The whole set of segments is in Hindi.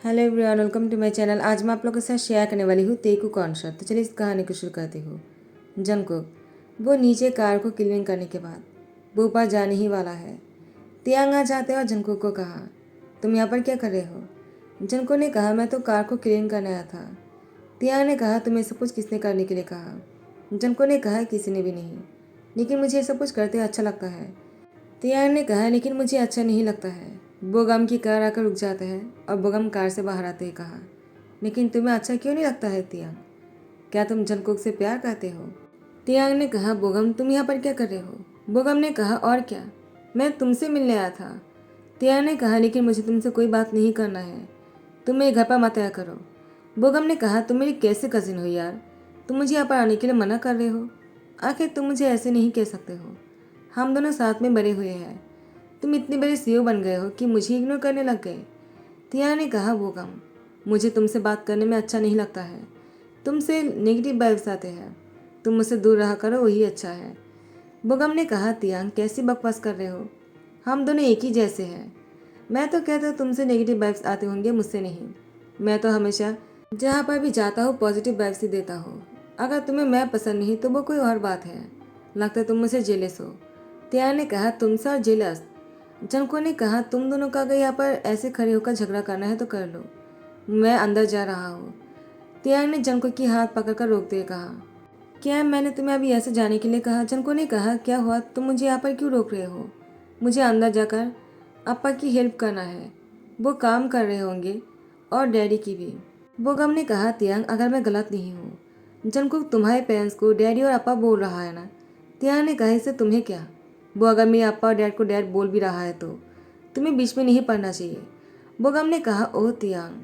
Hello everyone, welcome to my channel. आज मैं आप लोगों के साथ शेयर करने वाली हूँ तेकू कॉन्सर्ट। तो चलिए इस कहानी को शुरू करती हूँ। जंगकुक वो नीचे कार को क्लीन करने के बाद वो ऊपर जाने ही वाला है। तियांग आ जाते और जंगकुक को कहा, तुम यहाँ पर क्या कर रहे हो? जंगकुक ने कहा, मैं तो कार को क्लीन करने आया था। तियांग ने कहा, तुम्हें सब कुछ किसने करने के लिए कहा? जंगकुक ने कहा, किसी ने भी नहीं, लेकिन मुझे ये सब कुछ करते अच्छा लगता है। तियांग ने कहा, लेकिन मुझे अच्छा नहीं लगता है। बोगम की कार आकर रुक जाता है और बोगम कार से बाहर आते ही कहा, लेकिन तुम्हें अच्छा क्यों नहीं लगता है तियांग? क्या तुम जंगकुक से प्यार करते हो? तियांग ने कहा, बोगम तुम यहाँ पर क्या कर रहे हो? बोगम ने कहा, और क्या, मैं तुमसे मिलने आया था। तियांग ने कहा, लेकिन मुझे तुमसे कोई बात नहीं करना है, तुम मेरे घर पर मत आया करो। बोगम ने कहा, तुम मेरी कैसे कजिन हो यार, तुम मुझे यहाँ पर आने के लिए मना कर रहे हो? आखिर तुम मुझे ऐसे नहीं कह सकते हो, हम दोनों साथ में बड़े हुए हैं। तुम इतने बड़े सीईओ बन गए हो कि मुझे इग्नोर करने लग गए। तिया ने कहा, बोगम मुझे तुमसे बात करने में अच्छा नहीं लगता है, तुमसे नेगेटिव वाइब्स आते हैं, तुम मुझसे दूर रहा करो, वही अच्छा है। बोगम ने कहा, तियांग कैसी बकवास कर रहे हो, हम दोनों एक ही जैसे हैं। मैं तो कहता हूँ तुमसे नेगेटिव वाइब्स आते होंगे, मुझसे नहीं। मैं तो हमेशा जहाँ पर भी जाता हूँ पॉजिटिव वाइब्स ही देता हूँ। अगर तुम्हें मैं पसंद नहीं तो वो कोई और बात है, लगता है तुम मुझसे जेलस हो। तिया ने कहा, तुमसे और जेलस? जंको ने कहा, तुम दोनों का अगर यहाँ पर ऐसे खड़े होकर झगड़ा करना है तो कर लो, मैं अंदर जा रहा हूँ। तियांग ने जंको की हाथ पकड़कर रोकते हुए कहा, क्या मैंने तुम्हें अभी ऐसे जाने के लिए कहा? जंको ने कहा, क्या हुआ, तुम मुझे यहाँ पर क्यों रोक रहे हो? मुझे अंदर जाकर अप्पा की हेल्प करना है, वो काम कर रहे होंगे, और डैडी की भी। बोगम ने कहा, तियांग अगर मैं गलत नहीं हूँ, जंको तुम्हारे पेरेंट्स को डैडी और अप्पा बोल रहा है ना? तियांग ने कहा, इससे तुम्हें क्या? वो अगर मेरे अप्पा और डैड को डैड बोल भी रहा है तो तुम्हें बीच में नहीं पड़ना चाहिए। बोगम ने कहा, ओह तियांग,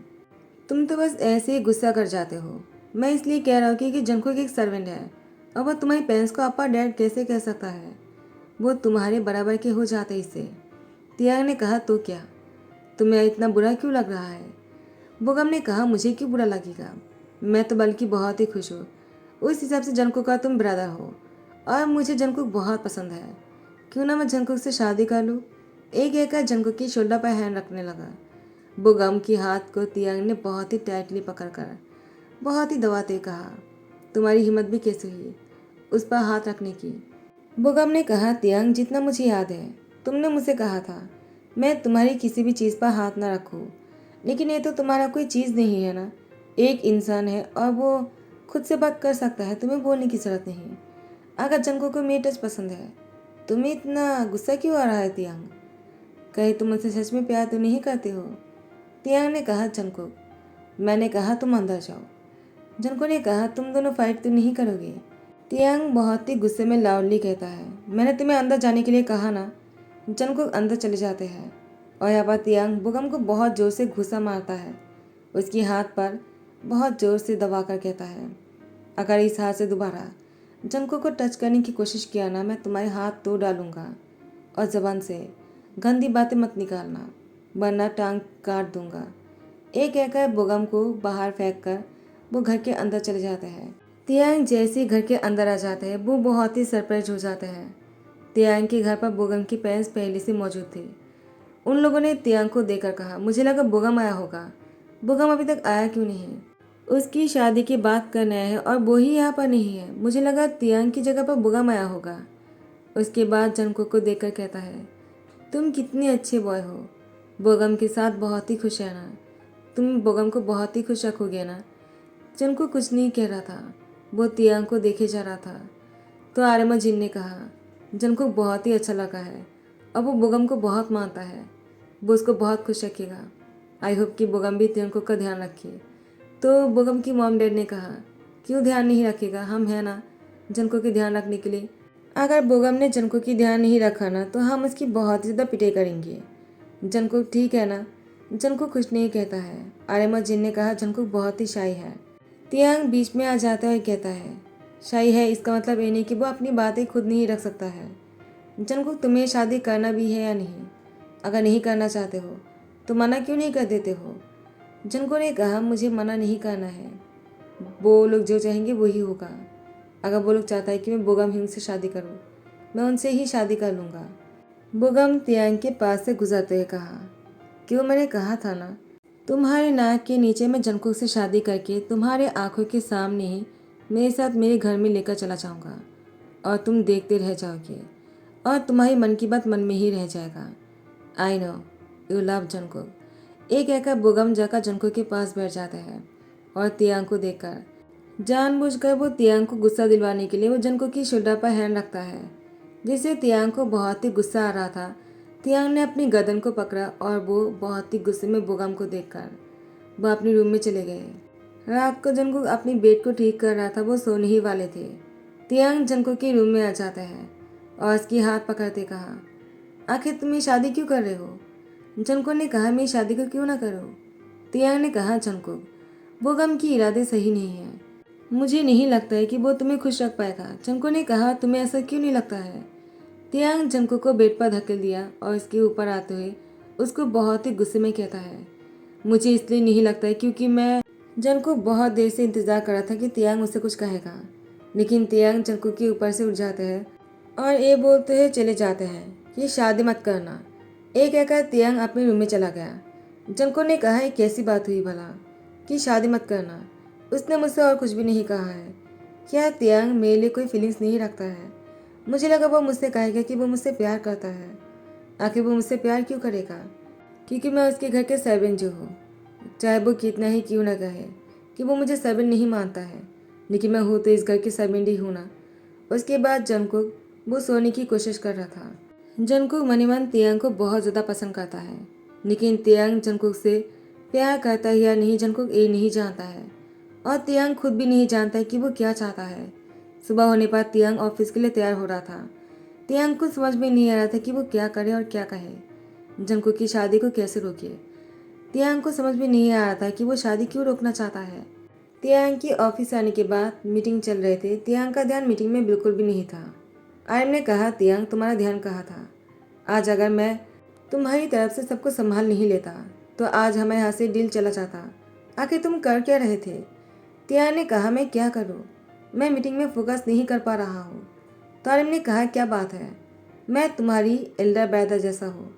तुम तो बस ऐसे ही गुस्सा कर जाते हो। मैं इसलिए कह रहा हूँ कि जंगकुक एक सर्वेंट है, और वह तुम्हारी पेरेंट्स को अप्पा डैड कैसे कह सकता है? वो तुम्हारे बराबर के हो जाते इससे। तियांग ने कहा, तो क्या, तुम्हें इतना बुरा क्यों लग रहा है? बोगम ने कहा, मुझे क्यों बुरा लगेगा, मैं तो बल्कि बहुत ही खुश हूँ। उस हिसाब से जंगकुक का तुम ब्रदर हो, और मुझे जंगकुक बहुत पसंद है। क्यों ना मैं जंगकुक से शादी कर लूँ? एक कहकर जंगकुक की शोल्डर पर हैंड रखने लगा। बोगम की हाथ को तियांग ने बहुत ही टाइटली पकड़कर बहुत ही दबाते कहा, तुम्हारी हिम्मत भी कैसे हुई उस पर हाथ रखने की? बोगम ने कहा, तियांग जितना मुझे याद है तुमने मुझसे कहा था मैं तुम्हारी किसी भी चीज़ पर हाथ ना रखूं, लेकिन ये तो तुम्हारा कोई चीज़ नहीं है ना, एक इंसान है और वो खुद से बात कर सकता है, तुम्हें बोलने की जरूरत नहीं। अगर जंगकुक को मेरी टच पसंद है, तुम्हें इतना गुस्सा क्यों आ रहा है तियांग? कहीं तुम मुझसे सच में प्यार तो नहीं करते हो? तियांग ने कहा, जंगकुक मैंने कहा तुम अंदर जाओ। जंगकुक ने कहा, तुम दोनों फाइट तो नहीं करोगे? तियांग बहुत ही गुस्से में लाउडली कहता है, मैंने तुम्हें अंदर जाने के लिए कहा ना। जंगकुक अंदर चले जाते हैं और यहाँ पर तियांग बोगम को बहुत जोर से घुसा मारता है, उसकी हाथ पर बहुत जोर से दबाकर कहता है, अगर इस हाथ से दोबारा जंगकुक को टच करने की कोशिश किया ना, मैं तुम्हारे हाथ तोड़ डालूंगा, और जबान से गंदी बातें मत निकालना, वरना टांग काट दूंगा। एक कहकर बोगम को बाहर फेंक कर वो घर के अंदर चले जाते हैं। तियांग जैसे ही घर के अंदर आ जाते हैं वो बहुत ही सरप्राइज हो जाते हैं। तियांग के घर पर बोगम की पेरेंट्स पहले से मौजूद थे। उन लोगों ने तियांग को देखकर कहा, मुझे लगा बोगम आया होगा, बोगम अभी तक आया क्यों नहीं? उसकी शादी की बात करने आए हैं और वो ही यहाँ पर नहीं है, मुझे लगा तियांग की जगह पर बोगम आया होगा। उसके बाद जंगकुक को देखकर कहता है, तुम कितने अच्छे बॉय हो, बोगम के साथ बहुत ही खुश है ना, तुम बोगम को बहुत ही खुश रखोगे ना? जंगकुक कुछ नहीं कह रहा था, वो तियांग को देखे जा रहा था। तो आर्यमा जिन ने कहा, जंगकुक बहुत ही अच्छा लगा है और वो बोगम को बहुत मानता है, वो उसको बहुत खुश रखेगा। आई होप कि बोगम भी जंगकुक का ध्यान रखे। तो बोगम की मॉम डैड ने कहा, क्यों ध्यान नहीं रखेगा, हम हैं ना जंगकुक की ध्यान रखने के लिए। अगर बोगम ने जंगकुक की ध्यान नहीं रखा ना तो हम उसकी बहुत ही ज़्यादा पिटाई करेंगे। जंगकुक ठीक है ना? जंगकुक कुछ नहीं कहता है। आर्यमा जिन ने कहा, जंगकुक बहुत ही शाई है। तियांग बीच में आ जाता है और कहता है, शाही है इसका मतलब ये नहीं कि वो अपनी बातें खुद नहीं रख सकता है। जंगकुक तुम्हें शादी करना भी है या नहीं? अगर नहीं करना चाहते हो तो मना क्यों नहीं कर देते हो? जंगकुक ने कहा, मुझे मना नहीं करना है, वो लोग जो चाहेंगे वही होगा। अगर वो लोग चाहता है कि मैं बोगम हिंग से शादी करूं, मैं उनसे ही शादी कर लूँगा। बोगम तियांग के पास से गुजरते हुए कहा, क्यों मैंने कहा था ना तुम्हारे नाक के नीचे मैं जंकुक से शादी करके तुम्हारे आंखों के सामने ही मेरे साथ मेरे घर में लेकर चला जाऊंगा और तुम देखते रह जाओगे और तुम्हारी मन की बात मन में ही रह जाएगा। I know you love Jungkook. एक कहकर बोगम जाकर जंकुक के पास बैठ जाता है और तियांग को देखकर जानबूझकर वो तियांग को गुस्सा दिलवाने के लिए वो जंकुक की शोल्डर पर हैंड रखता है, जिससे तियांग को बहुत ही गुस्सा आ रहा था। तियांग ने अपनी गर्दन को पकड़ा और वो बहुत ही गुस्से में बोगम को देखकर वह अपने रूम में चले गए। रात को जंकुक अपनी बेड को ठीक कर रहा था, वो सोने ही वाले थे। तियांग जंकुक के रूम में आ जाता है और उसकी हाथ पकड़ते कहा, आखिर तुम ये शादी क्यों कर रहे हो? जंकुक ने कहा, मैं शादी को क्यों ना करूं? तियांग ने कहा, जंकुक बोगम की इरादे सही नहीं है, मुझे नहीं लगता है कि वो तुम्हें खुश रख पाएगा। जंकुक ने कहा, तुम्हें ऐसा क्यों नहीं लगता है? तियांग जंकुक को बेड पर धकेल दिया और इसके ऊपर आते हुए उसको बहुत ही गुस्से में कहता है, मुझे इसलिए नहीं लगता है क्योंकि मैं जंकुक बहुत देर से इंतजार कर रहा था कि तियांग उससे कुछ कहेगा, लेकिन तियांग जंकुक के ऊपर से उठ जाते हैं और ये बोलते हुए चले जाते हैं कि शादी मत करना। एक कहकर तियांग अपने रूम में चला गया। जंकुक ने कहा, ये कैसी बात हुई भला कि शादी मत करना? उसने मुझसे और कुछ भी नहीं कहा है। क्या तियांग मेरे लिए कोई फीलिंग्स नहीं रखता है? मुझे लगा वो मुझसे कहेगा कि वो मुझसे प्यार करता है। आखिर वो मुझसे प्यार क्यों करेगा? क्योंकि मैं उसके घर के सर्वेंट जो हूँ। चाहे वो कितना ही क्यों ना कहे कि वो मुझे सर्वेंट नहीं मानता है, लेकिन मैं हूँ तो इस घर की सर्वेंट ही हूँ ना। उसके बाद जंकुक वो सोने की कोशिश कर रहा था। जंकुक मनी मन तियांग को बहुत ज़्यादा पसंद करता है, लेकिन तियांग जंकुक से प्यार करता है या नहीं जंकुक ये नहीं जानता है और तियांग खुद भी नहीं जानता है कि वो क्या चाहता है। सुबह होने पर तियांग ऑफिस के लिए तैयार हो रहा था। तियांग को समझ में नहीं आ रहा था कि वो क्या करे और क्या कहे। जंकुक की शादी को कैसे रोके? तियांग को समझ में नहीं आ रहा था कि वो शादी क्यों रोकना चाहता है। तियांग की ऑफिस आने के बाद मीटिंग चल रहे थे। तियांग का ध्यान मीटिंग में बिल्कुल भी नहीं था। आर्यन ने कहा, तियांग तुम्हारा ध्यान कहाँ था? आज अगर मैं तुम्हारी तरफ से सबको संभाल नहीं लेता तो आज हमारे यहाँ से डील चला जाता। आखिर तुम कर क्या रहे थे? तियांग ने कहा, मैं क्या करूँ, मैं मीटिंग में फोकस नहीं कर पा रहा हूँ। तो आर्यन ने कहा, क्या बात है, मैं तुम्हारी एल्डर ब्रदर जैसा हूँ,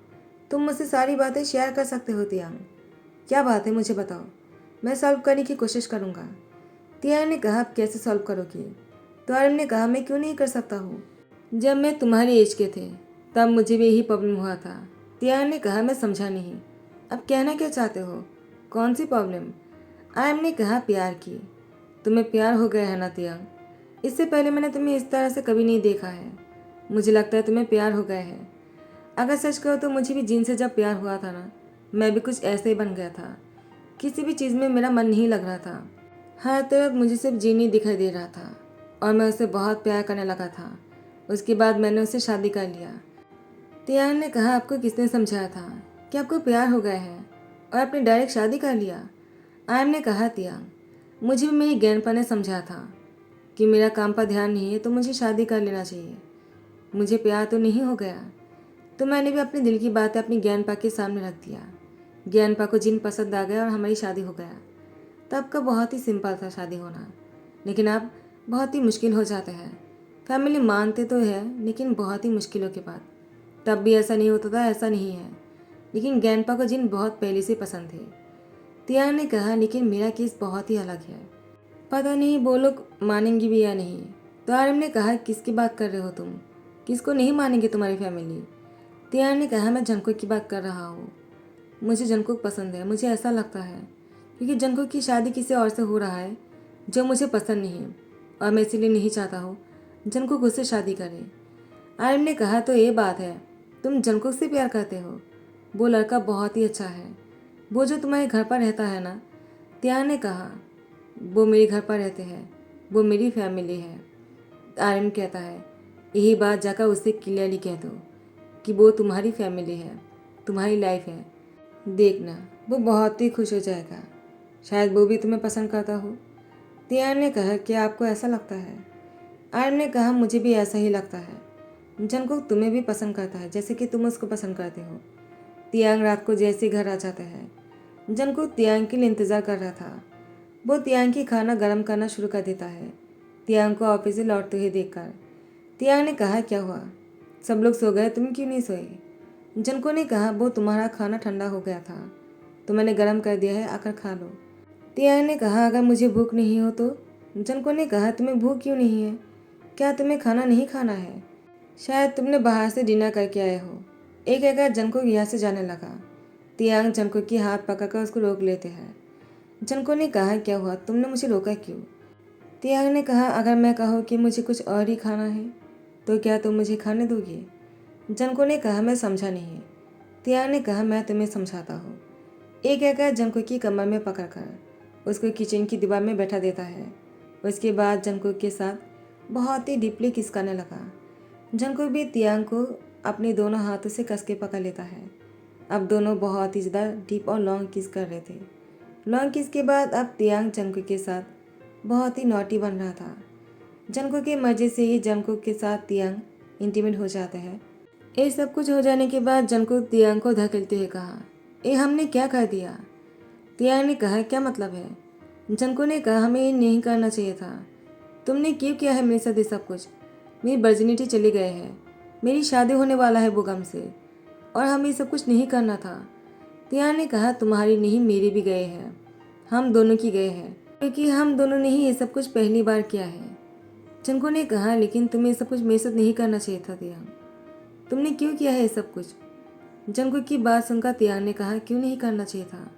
तुम मुझसे सारी बातें शेयर कर सकते हो। तियांग क्या बात है मुझे बताओ, मैं सॉल्व करने की कोशिश करूँगा। तियांग ने कहा, आप कैसे सॉल्व करोगे? तो आर्यन ने कहा, मैं क्यों नहीं कर सकता हूँ, जब मैं तुम्हारी एज के थे तब मुझे भी यही प्रॉब्लम हुआ था। तियांग ने कहा, मैं समझा नहीं, अब कहना क्या चाहते हो, कौन सी प्रॉब्लम? आयम ने कहा, प्यार की। तुम्हें प्यार हो गया है ना तियांग? इससे पहले मैंने तुम्हें इस तरह से कभी नहीं देखा है। मुझे लगता है तुम्हें प्यार हो गया है। अगर सच कहो तो मुझे भी जिन से जब प्यार हुआ था ना, मैं भी कुछ ऐसे ही बन गया था। किसी भी चीज़ में मेरा मन नहीं लग रहा था, हर तरफ मुझे सिर्फ जीनी दिखाई दे रहा था और मैं उससे बहुत प्यार करने लगा था। उसके बाद मैंने उससे शादी कर लिया। तियांग ने कहा, आपको किसने समझाया था कि आपको प्यार हो गया है और आपने डायरेक्ट शादी कर लिया? आयम ने कहा, तियांग मुझे भी मेरी ज्ञानपा ने समझा था कि मेरा काम पर ध्यान नहीं है तो मुझे शादी कर लेना चाहिए। मुझे प्यार तो नहीं हो गया, तो मैंने भी अपने दिल की बातें अपनी ज्ञानपा के सामने रख दिया। ज्ञानपा को जिन पसंद आ गया और हमारी शादी हो गया। तब का बहुत ही सिंपल था शादी होना, लेकिन अब बहुत ही मुश्किल हो जाता है। फैमिली मानते तो है लेकिन बहुत ही मुश्किलों के बाद। तब भी ऐसा नहीं होता था, ऐसा नहीं है, लेकिन ज्ञानपा को जिन बहुत पहले से पसंद थे। तियांग ने कहा, लेकिन मेरा केस बहुत ही अलग है, पता नहीं वो लोग मानेंगे भी या नहीं। तो आर्यन ने कहा, किसकी बात कर रहे हो तुम, किसको नहीं मानेंगे तुम्हारी फैमिली? तियांग ने कहा, मैं जंकुक की बात कर रहा हूँ। मुझे जंकुक पसंद है, मुझे ऐसा लगता है क्योंकि जंकुक की शादी किसी और से हो रहा है जो मुझे पसंद नहीं, और मैं इसीलिए नहीं चाहता हूँ जंकुक उससे शादी करे। आर्यन ने कहा, तो ये बात है, तुम जंकुक से प्यार करते हो? वो लड़का बहुत ही अच्छा है, वो जो तुम्हारे घर पर रहता है ना। तियांग ने कहा, वो मेरे घर पर रहते हैं, वो मेरी फैमिली है। आर्यन कहता है, यही बात जाकर उससे क्लियरली कह दो कि वो तुम्हारी फैमिली है, तुम्हारी लाइफ है। देखना वो बहुत ही खुश हो जाएगा, शायद वो भी तुम्हें पसंद करता हो। तियांग ने कहा, क्या आपको ऐसा लगता है? आर्यन ने कहा, मुझे भी ऐसा ही लगता है। जंकुक तुम्हें भी पसंद करता है जैसे कि तुम उसको पसंद करते हो। तियांग रात को जैसे घर आ जाता है, जंकुक तियांग के लिए इंतज़ार कर रहा था। वो तियांग की खाना गर्म करना शुरू कर देता है। तियांग को ऑफिस से लौटते हुए देखकर तियांग ने कहा, क्या हुआ, सब लोग सो गए, तुम क्यों नहीं सोई? जंकुक ने कहा, वो तुम्हारा खाना ठंडा हो गया था तो मैंने गरम कर दिया है, आकर खा लो। तियांग ने कहा अगर मुझे भूख नहीं हो तो? जनको ने कहा तुम्हें भूख क्यों नहीं है? क्या तुम्हें खाना नहीं खाना है? शायद तुमने बाहर से डिनर करके आए हो। एक कहकर जनको यहाँ से जाने लगा। तियांग जनको की हाथ पकड़कर उसको रोक लेते हैं। जनको ने कहा क्या हुआ, तुमने मुझे रोका क्यों? तियांग ने कहा अगर मैं कहूँ कि मुझे कुछ और ही खाना है तो क्या तुम मुझे खाने दोगे? जनको ने कहा मैं समझा नहीं। तियांग ने कहा मैं तुम्हें समझाता हूँ। एक कहकर जनको की कमर में पकड़कर उसको किचन की दीवार में बैठा देता है। उसके बाद जनको के साथ बहुत ही डीपली किस करने लगा। जनको भी तियांग को अपने दोनों हाथों से कस के पकड़ लेता है। अब दोनों बहुत ही ज़्यादा डीप और लॉन्ग किस कर रहे थे। लॉन्ग किस के बाद अब तियांग जनको के साथ बहुत ही नॉटी बन रहा था। जनको की मर्जी से ही जनको के साथ तियांग इंटीमेट हो जाता है। ये सब कुछ हो जाने के बाद जनको तियांग को धकेलते हुए कहा ये हमने क्या कर दिया? तियांग ने कहा क्या मतलब है? जनको ने कहा हमें ये नहीं करना चाहिए था। तुमने क्यों किया है मेरे साथ ये सब कुछ? मेरी वर्जिनिटी चली गई है, मेरी शादी होने वाला है बोगम से, और हमें ये सब कुछ नहीं करना था। तियांग ने कहा तुम्हारी नहीं मेरी भी गए हैं, हम दोनों की गए हैं, क्योंकि हम दोनों ने ही ये सब कुछ पहली बार किया है। जनको ने कहा लेकिन तुम्हें ये सब कुछ मेरे साथ नहीं करना चाहिए था तियांग, तुमने क्यों किया है ये सब कुछ? जनको की बात सुनकर तियांग ने कहा क्यों नहीं करना चाहिए था?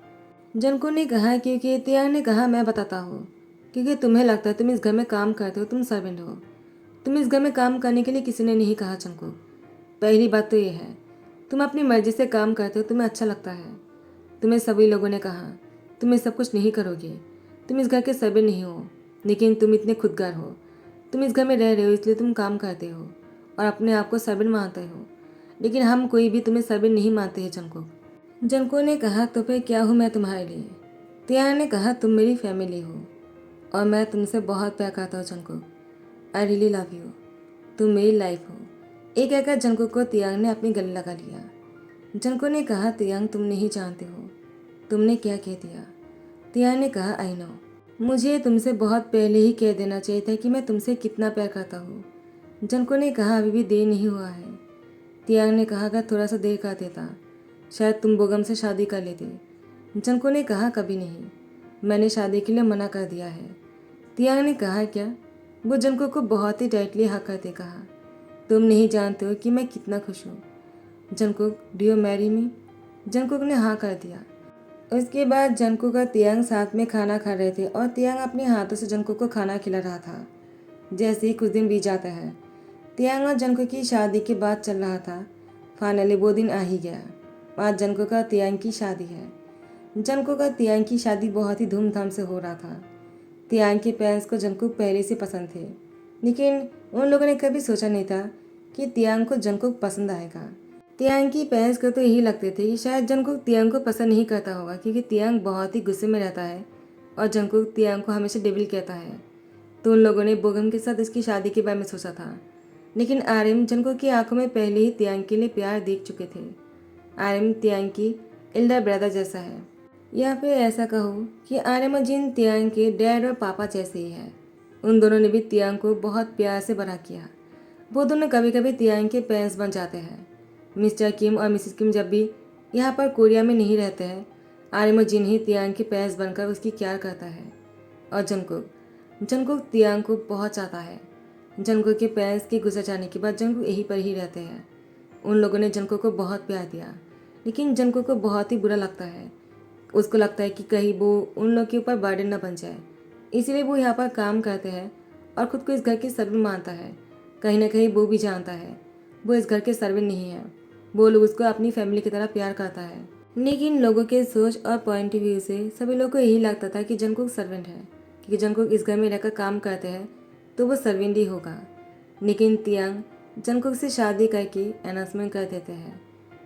जनको ने कहा क्योंकि तियांग ने कहा मैं बताता हूँ, क्योंकि तुम्हें लगता है तुम इस घर में काम करते हो, तुम सर्वेंट हो। तुम इस घर में काम करने के लिए किसी ने नहीं कहा जनको। पहली बात तो ये है तुम अपनी मर्जी से काम करते हो, तुम्हें अच्छा लगता है। तुम्हें सभी लोगों ने कहा तुम ये सब कुछ नहीं करोगे, तुम इस घर के सर्वेंट नहीं हो, लेकिन तुम इतने खुदगार हो। तुम इस घर में रह रहे हो इसलिए तुम काम करते हो और अपने आप को सर्वेंट मानते हो, लेकिन हम कोई भी तुम्हें सर्वेंट नहीं मानते हैं जनको। जनको ने कहा तो फिर क्या हूँ मैं तुम्हारे लिए? तियांग ने कहा तुम मेरी फैमिली हो और मैं तुमसे बहुत प्यार करता हूँ जनको। आई रियली लव यू, तुम मेरी लाइफ हो। एक कहकर जनको को तियांग ने अपनी गले लगा लिया। जनको ने कहा तियांग तुम नहीं जानते हो तुमने क्या कह दिया। तियांग ने कहा आई नो, मुझे तुमसे बहुत पहले ही कह देना चाहिए था कि मैं तुमसे कितना प्यार करता हूँ। जनको ने कहा अभी भी देर नहीं हुआ है। तियांग ने कहा अगर थोड़ा सा देर कर देता शायद तुम बोगम से शादी कर लेते। जनको ने कहा कभी नहीं, मैंने शादी के लिए मना कर दिया है। तियांग ने कहा क्या? वो जनको को बहुत ही डायरेक्टली हाँ करते कहा तुम नहीं जानते हो कि मैं कितना खुश हूँ। जनको do you marry me? Jungkook ने हाँ कर दिया। उसके बाद जंगकुक और तियांग साथ में खाना खा रहे थे और तियांग अपने हाथों से जंगकुक को खाना खिला रहा था। जैसे ही कुछ दिन बीत जाता है, तियांग और जंगकुक की शादी की बात चल रहा था। फाइनली वो दिन आ ही गया। आज जंगकुक और तियांग की शादी है। जंगकुक और तियांग की शादी बहुत ही धूमधाम से हो रहा था। तियांग के पेरेंट्स को जंगकुक पहले से पसंद थे, लेकिन उन लोगों ने कभी सोचा नहीं था कि तियांग को जंगकुक पसंद आएगा। तियांग की पेरेंट्स को तो यही लगते थे कि शायद जंगकुक तियांग को पसंद नहीं करता होगा, क्योंकि तियांग बहुत ही गुस्से में रहता है और जंगकुक तियांग को हमेशा डेविल कहता है। तो उन लोगों ने बोगम के साथ इसकी शादी के बारे में सोचा था, लेकिन आर्यन जंगकुक की आंखों में पहले ही तियांग के लिए प्यार देख चुके थे। आर्यन तियांग की एल्डर ब्रदर जैसा है, या फिर ऐसा कहो कि आर्यन और जिन तियांग के डैड और पापा जैसे ही है। उन दोनों ने भी तियांग को बहुत प्यार से बड़ा किया। वो दोनों कभी कभी तियांग के पेरेंट्स बन जाते हैं। मिस्टर किम और मिसेस किम जब भी यहाँ पर कोरिया में नहीं रहते हैं, आर्यन जिन ही तियांग के पेरेंट्स बनकर उसकी केयर करता है। और जंगकुक तियांग को बहुत चाहता है। जंगकुक के पेरेंट्स के गुजर जाने के बाद जंगकुक यहीं पर ही रहते हैं। उन लोगों ने जंगकुक को बहुत प्यार दिया, लेकिन जंगकुक को बहुत ही बुरा लगता है। उसको लगता है कि कहीं वो उन लोग के ऊपर बर्डन न बन जाए, इसीलिए वो यहाँ पर काम करते हैं और खुद को इस घर के सर्वेंट मानता है। कहीं ना कहीं वो भी जानता है वो इस घर के सर्वेंट नहीं है, वो लोग उसको अपनी फैमिली की तरह प्यार करता है। लेकिन लोगों के सोच और पॉइंट ऑफ व्यू से सभी लोगों को यही लगता था कि जंगकुक सर्वेंट है, क्योंकि जंगकुक इस घर में रहकर काम करते हैं तो वो सर्वेंट ही होगा। लेकिन तियांग जंगकुक से शादी करके अनाउंसमेंट कर देते हैं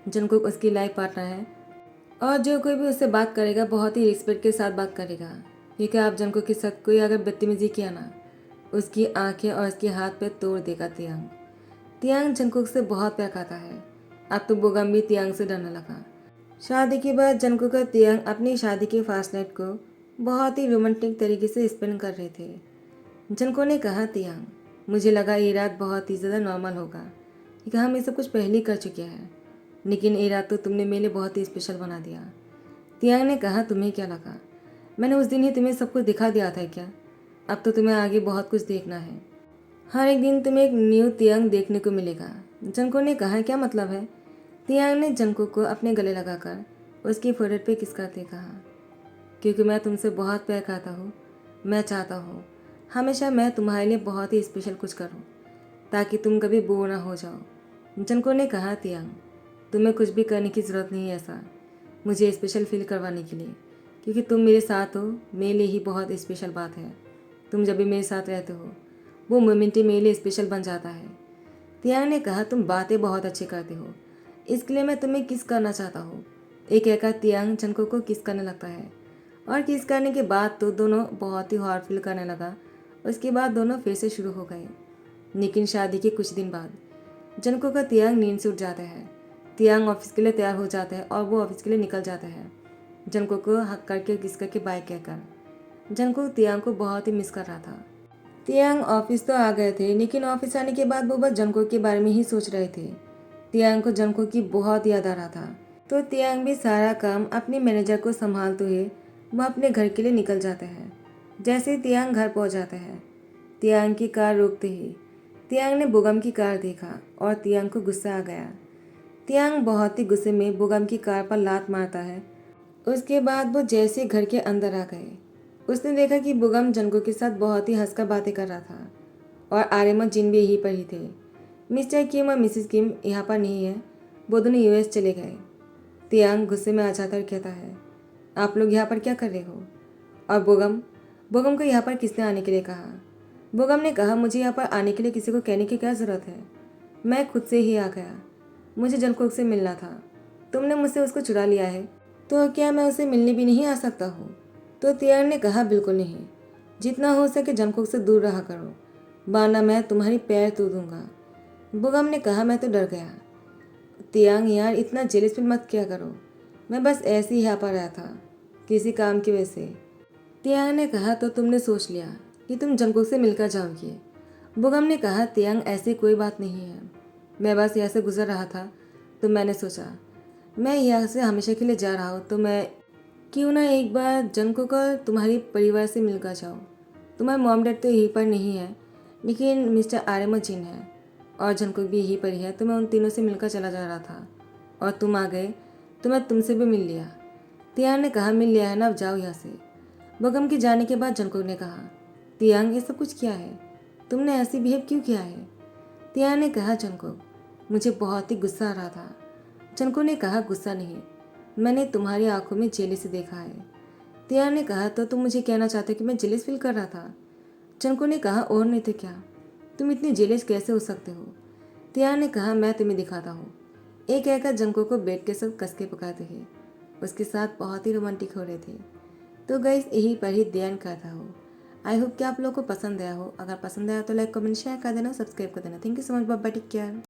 जंगकुक उसकी लाइफ पार्टनर है और जो कोई भी उससे बात करेगा बहुत ही रिस्पेक्ट के साथ बात करेगा, क्योंकि आप जंगकुक के साथ कोई अगर बदतमीजी किया ना, उसकी आंखें और उसके हाथ पे तोड़ देगा तियांग। तियांग जंगकुक से बहुत प्यार करता है। अब तो बोगम भी तियांग से डरने लगा। शादी के बाद जंगकुक और तियांग अपनी शादी के फर्स्ट नाइट को बहुत ही रोमांटिक तरीके से स्पेंड कर रहे थे। जंगकुक ने कहा तियांग मुझे लगा ये रात बहुत ही ज़्यादा नॉर्मल होगा, क्योंकि हम ये सब कुछ पहले ही कर चुके हैं, लेकिन ये रात तो तुमने मेरे लिए बहुत ही स्पेशल बना दिया। तियांग ने कहा, तुम्हें क्या लगा? मैंने उस दिन ही तुम्हें सब कुछ दिखा दिया था क्या? अब तो तुम्हें आगे बहुत कुछ देखना है। हर एक दिन तुम्हें एक न्यू तियांग देखने को मिलेगा। जंको ने कहा, क्या मतलब है? तियांग ने जंको को अपने गले लगाकर उसकी फोrehead पे किस करते कहा, क्योंकि मैं तुमसे बहुत प्यार करता हूँ। मैं चाहता हूँ हमेशा मैं तुम्हारे लिए बहुत ही स्पेशल कुछ करूँ, ताकि तुम कभी बोर ना हो जाओ। जंको ने कहा, तियांग तुम्हें कुछ भी करने की ज़रूरत नहीं है ऐसा मुझे स्पेशल फील करवाने के लिए, क्योंकि तुम मेरे साथ हो। मेरे लिए ही बहुत स्पेशल बात है। तुम जब भी मेरे साथ रहते हो वो मोमेंट ही मेरे लिए स्पेशल बन जाता है। तियांग ने कहा, तुम बातें बहुत अच्छी करते हो, इसके लिए मैं तुम्हें किस करना चाहता हूँ। एक कहकर तियांग जंको को किस करने लगता है, और किस करने के बाद तो दोनों बहुत ही हॉट फील करने लगा। उसके बाद दोनों फिर से शुरू हो गए। लेकिन शादी के कुछ दिन बाद जंको का तियांग नींद से उठ जाता है। तियांग ऑफिस के लिए तैयार हो जाता है और वो ऑफिस के लिए निकल जाता है, जंको को हक करके किस करके बाय कहकर। जंको तियांग को बहुत ही मिस कर रहा था। तियांग ऑफिस तो आ गए थे, लेकिन ऑफिस आने के बाद वो बस जंको के बारे में ही सोच रहे थे। तियांग को जंको की बहुत याद आ रहा था, तो तियांग भी सारा काम अपने मैनेजर को संभालते हुए वो अपने घर के लिए निकल जाता है। जैसे ही तियांग घर पहुंच जाता है, तियांग की कार रोकते ही तियांग ने बोगम की कार देखा और तियांग को गुस्सा आ गया। तियांग बहुत ही गुस्से में बोगम की कार पर लात मारता है। उसके बाद वो जैसे घर के अंदर आ गए, उसने देखा कि बोगम जंको के साथ बहुत ही हंसकर बातें कर रहा था, और आर्यमन जिन भी यहीं पर ही थे। मिस्टर किम और मिसेस किम यहाँ पर नहीं है, वो दोनों यूएस चले गए। तियांग गुस्से में आ जाता और कहता है, आप लोग यहाँ पर क्या कर रहे हो? और बोगम बोगम को यहाँ पर किसने आने के लिए कहा? बोगम ने कहा, मुझे यहाँ पर आने के लिए किसी को कहने की क्या ज़रूरत है, मैं खुद से ही आ गया। मुझे जंगकोक से मिलना था, तुमने मुझसे उसको चुरा लिया है, तो क्या मैं उसे मिलने भी नहीं आ सकता हूँ? तो तियांग ने कहा, बिल्कुल नहीं, जितना हो सके जंगकोक से दूर रहा करो, वरना मैं तुम्हारी पैर तोड़ दूंगा। बोगम ने कहा, मैं तो डर गया। तियांग यार इतना जेलस फील मत किया करो, मैं बस ऐसे ही यहाँ पर आया था किसी काम की वजह से। तियांग ने कहा, तो तुमने सोच लिया कि तुम जंगकोक से मिलकर जाओगे? बोगम ने कहा, तियांग ऐसी कोई बात नहीं है, मैं बस यहाँ से गुजर रहा था तो मैंने सोचा मैं यहाँ से हमेशा के लिए जा रहा हूँ, तो मैं क्यों ना एक बार जंगकोक को तुम्हारी परिवार से मिलकर जाओ। तुम्हारे मॉम डैड तो यहीं पर नहीं है, लेकिन मिस्टर आर्यमन जिन है और जंगकोक भी यहीं पर ही है, तो मैं उन तीनों से मिलकर चला जा रहा था और तुम आ गए तो मैं तुमसे भी मिल लिया। तियांग ने कहा, मिल लिया है ना, अब जाओ यहाँ से। बोगम के जाने के बाद जंगकोक ने कहा, तियांग ये सब कुछ क्या है, तुमने ऐसे बिहेव क्यों किया है? तियांग ने कहा, जंगकोक मुझे बहुत ही गुस्सा आ रहा था। जंगकोक ने कहा, गुस्सा नहीं, मैंने तुम्हारी आंखों में जेलसी देखा है। तियांग ने कहा, तो तुम मुझे कहना चाहते हो कि मैं जेलस फील कर रहा था? जंगकोक ने कहा, और नहीं तो क्या, तुम इतने जेलस कैसे हो सकते हो? तियांग ने कहा, मैं तुम्हें दिखाता हूँ। एक कहकर जंगकोक को बेड के साथ कस के पकाते थे, उसके साथ बहुत ही रोमांटिक हो रहे थे। तो गाइस यही पर ही ध्यान करता हो। आई होप कि आप लोगों को पसंद आया हो। अगर पसंद आया तो लाइक कमेंट शेयर कर देना, सब्सक्राइब कर देना। Thank you so much, bye bye, take care.